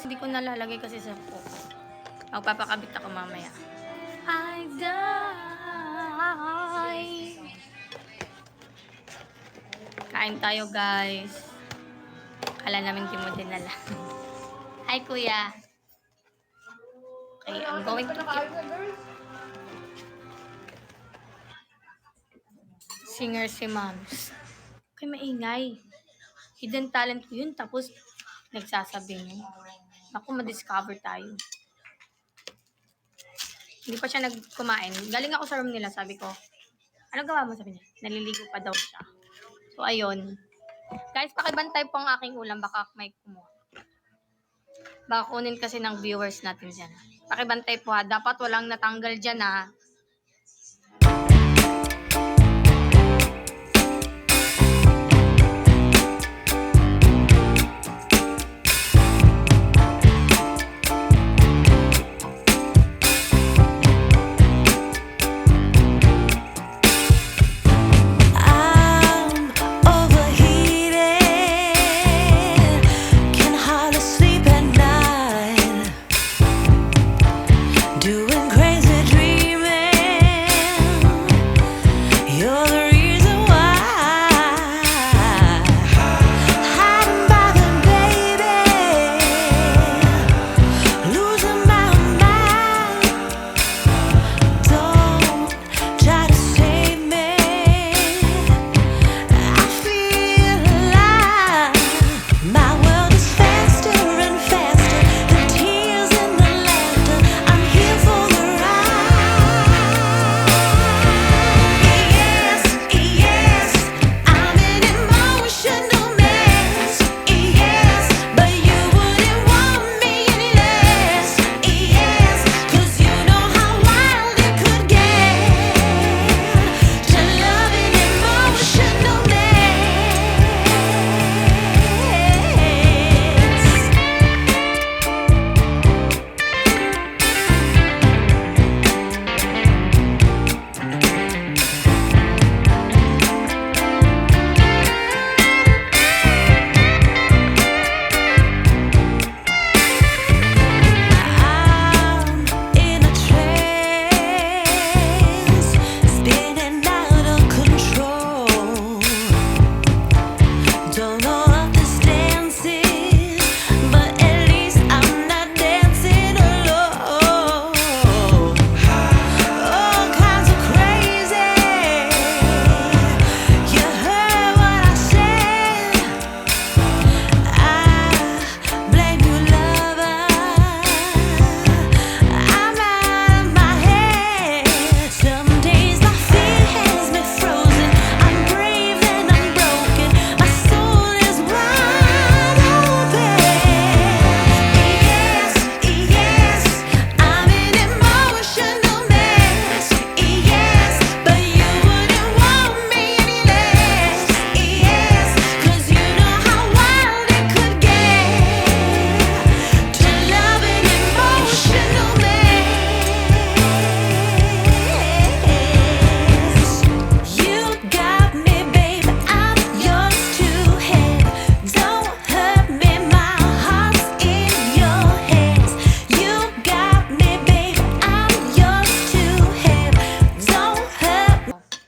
Hindi ko nalalagay kasi sa po. Magpapakabit ako mamaya. I die. Kain tayo, guys. Kala namin di mo dinala. Hi, kuya. Okay, I'm going to eat. Singer si Moms. Okay, maingay. Hidden talent ko yun, tapos nagsasabi niya. Naku, ma-discover tayo. Hindi pa siya nagkumain. Galing ako sa room nila, sabi ko, ano gawa mo? Sabi niya, naliligo pa daw siya. So, ayun. Guys, pakibantay po ang aking ulam, baka may kumuha. Baka kunin kasi ng viewers natin dyan. Pakibantay po ha, dapat walang natanggal dyan ha.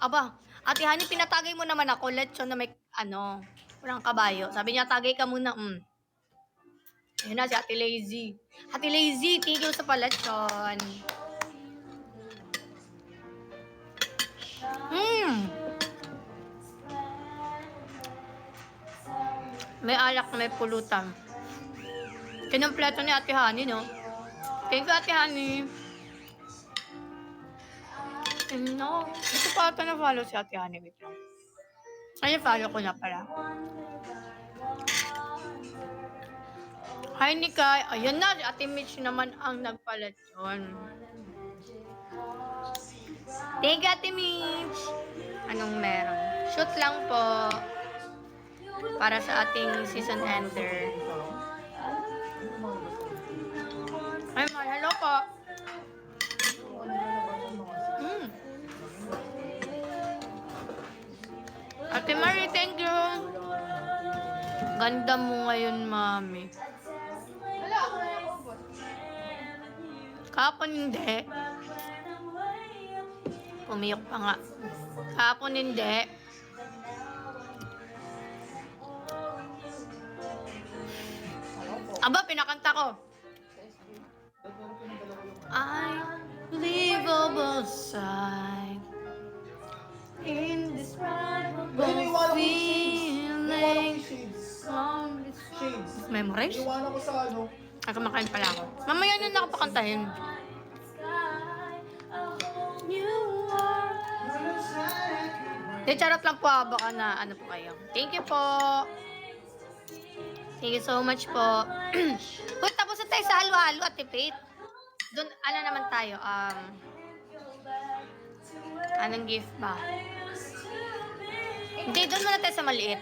Aba, Ate Honey, pinatagay mo naman ako. Lechon na may, walang kabayo. Sabi niya, tagay ka muna. Ayun na, si Ate Lazy. Ate Lazy, thank you sa palechon. May alak na may pulutan. Kinumpleto ni Ate Honey, no? Thank you, Ate Honey. No, ito pa ito na-follow si Ate Honey. Wait lang. Ay, follow ko na pala. Hi, Nikay. Ayun na, si Ate Mitch naman ang nagpalechon. Thank you, Ate Mitch. Anong meron? Shoot lang po. Para sa ating season ender. Ay, hello po. Ate Marie, thank you. Ganda mo ngayon, mami. Kahapon hindi. Pumiyok pa nga. Kahapon hindi. Aba, pinakanta ko. Unbelievable sight. Indescribable feeling. Shades. Memorize? Iwanan ko sa ano. Ay, kumakain pala ako. Mamaya na nakapakantahin. Di, charot lang po. Baka na ano po kayo. Thank you po. Thank you so much po. Uy, tapos na tayo sa halo-halo at tipid. Doon, ano naman tayo? Anong gift ba? Hindi, doon muna tayo sa maliit.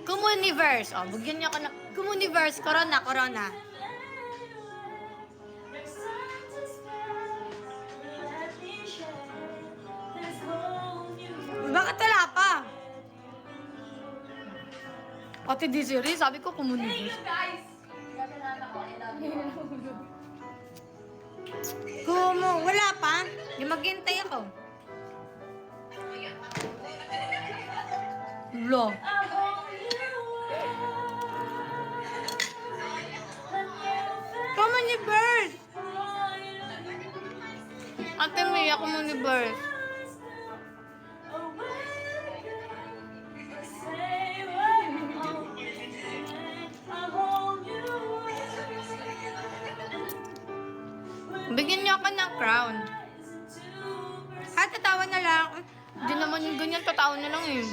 Comuniverse. Oh, bugyan niyo ako na. Comuniverse. Corona, corona. Bakit wala pa? Ate Desiree, sabi ko Comuniverse. Wala pa? Di maghintay ako. Wala. Comuniverse! Ate Mia, Comuniverse. Bigyan niyo ako ng crown. Tatawa na lang. Hindi naman yung ganyan, tatawa na lang eh.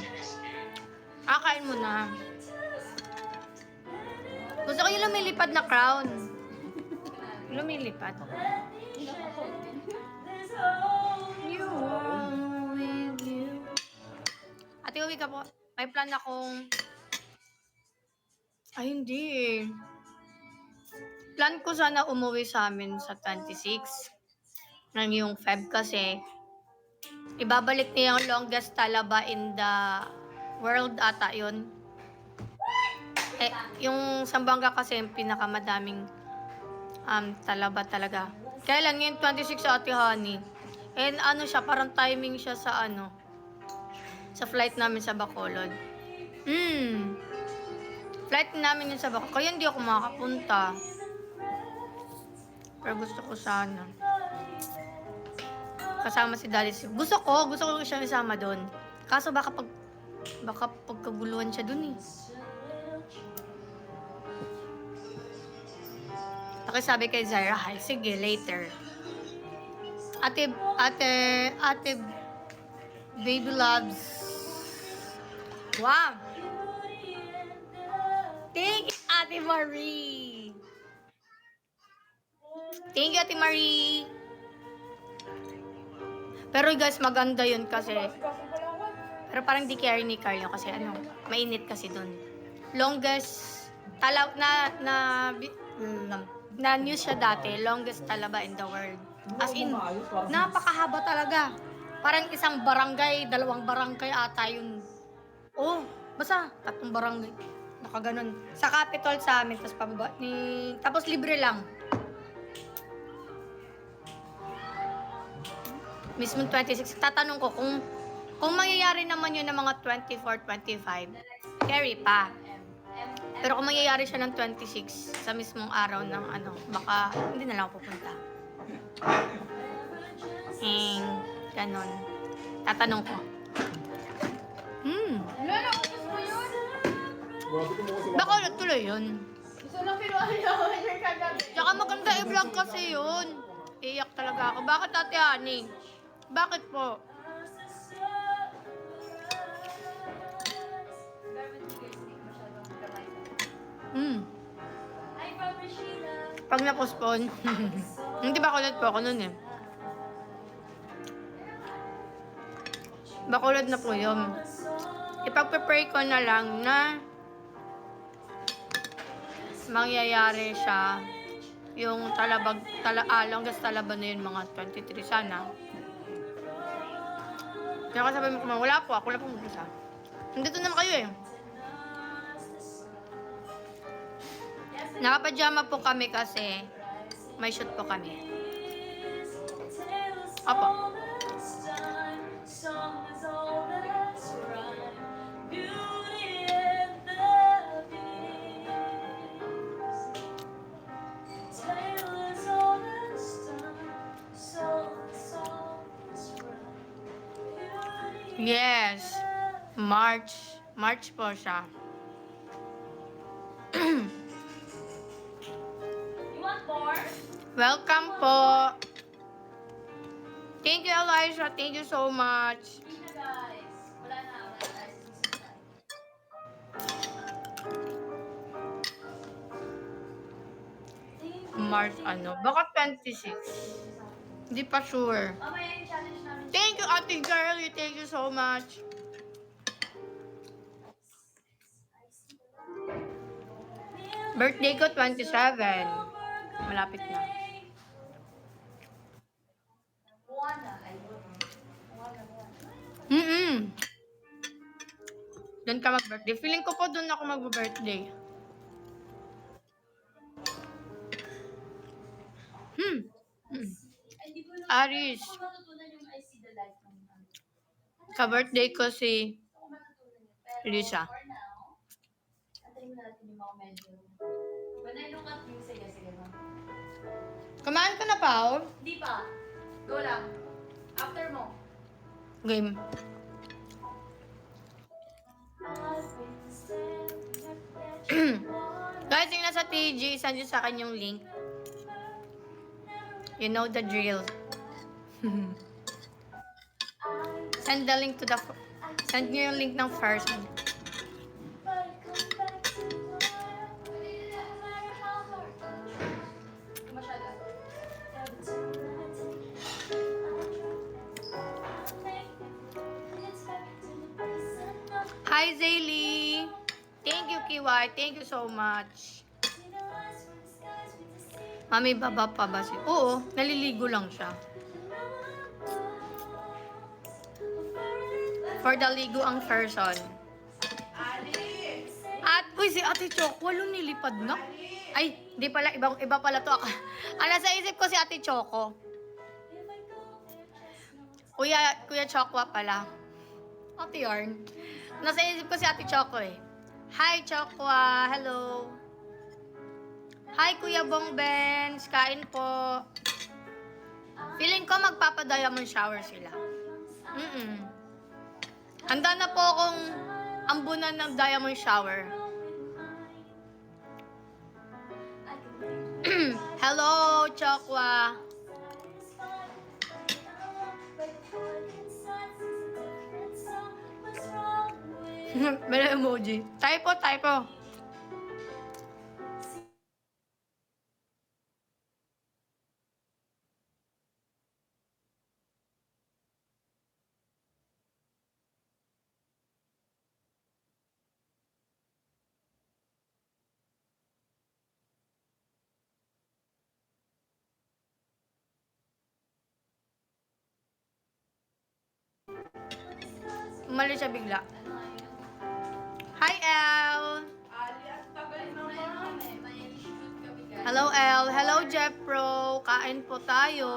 Kain mo na. Gusto ko yung lumilipad na crown. Lumilipad. You are with you. Ate, uwi ka po. May plan akong... Ay, hindi eh. Plan ko sana umuwi sa amin sa 26. Nang yung Feb kasi. Ibabalik niya yung longest talaba in the world ata yun. Eh, yung Zamboanga kasi yung pinakamadaming talaba talaga. Kailan? Ngayon 26 sa Ate Honey. And ano siya, parang timing siya sa ano, sa flight namin sa Bacolod. Flight namin yun sa Bacolod. Kaya hindi ako makakapunta. Pero gusto ko sana. Kasama si Daddy. Gusto ko siyang isama doon. Kaso baka pagkaguluhan siya doon eh. Pakisabi kay Zara, "Hay, sige, later." Ate, baby loves. Wow! Thank you, Ate Marie! Thank you, Ate Marie! Pero guys, maganda yun kasi. Pero parang di carry ni Carl yun kasi ano, mainit kasi dun. Longest, na news siya dati, longest talaba in the world. As in, napakahaba talaga. Parang isang barangay, 2 barangay ata yun. Oh, basta 3 barangay. Nakaganon. Sa Capitol sa amin, tapos pababa tapos libre lang. Mismo 26, tatanong ko kung mangyayari naman yun ng mga 24, 25, carry pa. Pero kung mangyayari siya ng 26 sa mismong araw ng ano, baka hindi na lang ako pupunta. Ganon. Tatanong ko. Lala, utos mo yun? Baka ulit tuloy yun. Gusto lang pinuha niya ako yung kagabi. Tsaka maganda i-vlog kasi yun. Iyak talaga ako. Bakit, Ate Honey? Bakit po? Pag na-postpone. Hindi ba kulat po ako nun eh. Bakulad na po yun. Ipag-prepare ko na lang na mangyayari siya yung longest talaba na yun, mga 23 sana. Kaya sabi mo kumang, wala po, ako lang po mag-isa. Nandito naman kayo eh. Nakapajama po kami kasi may shoot po kami. Opo. Yes. March. March po siya. You want more? Welcome po. Thank you, Elijah. Thank you so much. Hindi na guys. Wala na. Wala na. March ano? Baka 26. Hindi pa sure. Mamaya yung challenge namin. Thank you, Ate Girlie. Thank you so much. Birthday ko 27. Malapit na. Buwana. Ay, Doon ka mag-birthday. Feeling ko po doon ako mag-birthday. Aris. matutunan yung I see the light ng Ka-birthday ko si Ako matutunan yun. Pero Lisa. for now, antayin mo natin yung mga medyo. When I look at you, sige, ma'am. Kumain ka na, Pao? Hindi pa. Go lang. After mo. Game. Guys, yung nasa TG, send nyo sa akin yung link. You know the drill. Send the link to the... Send nyo yung link ng first. Masyado. Hi, Zaylee. Thank you, Kiwai. Thank you so much. Mami, baba pa ba siya? Oo, naliligo lang siya. For the ligo ang person. At, uy, si Ate Choco, walang nilipad na. Ay, di pala, iba pala to. Nasa isip ko si Ate Choco. Kuya Choco pala. Ate Yarn. Nasa isip ko si Ate Choco eh. Hi, Choco. Hello. Hi, Kuya Bong Benz. Kain po. Feeling ko magpapa-diamond shower sila. Handa na po akong ambunan ng diamond shower. Hello, Chokwa. May emoji. Typo. Umalis siya bigla. Hi, Elle. Hello, Elle. Hello, Jeffro. Kain po tayo.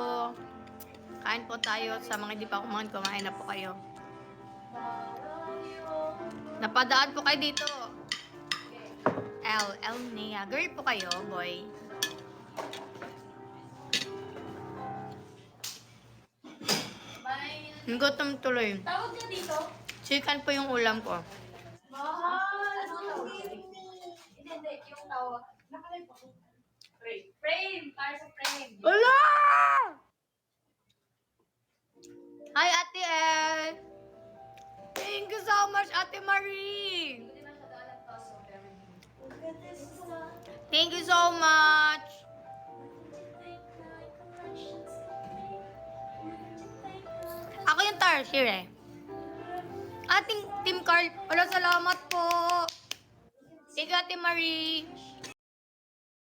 Kain po tayo. Sa mga hindi pa kumain na po kayo. Napadaan po kayo dito. Elle Nia. Girl po kayo, boy. Gutom tuloy. Tawag niya dito? Chicken po yung ulam ko. Hindi. Yung tawag. Nakalay pa ko. Frame. Para sa frame. Wala! Hi, Ate Elle. Thank you so much, Ate Marie. Hindi na siya alam to, so very Thank you so much. Ako yung Tarsier eh. Ating Team Carl. Wala, salamat po. Thank you, Ate Marie.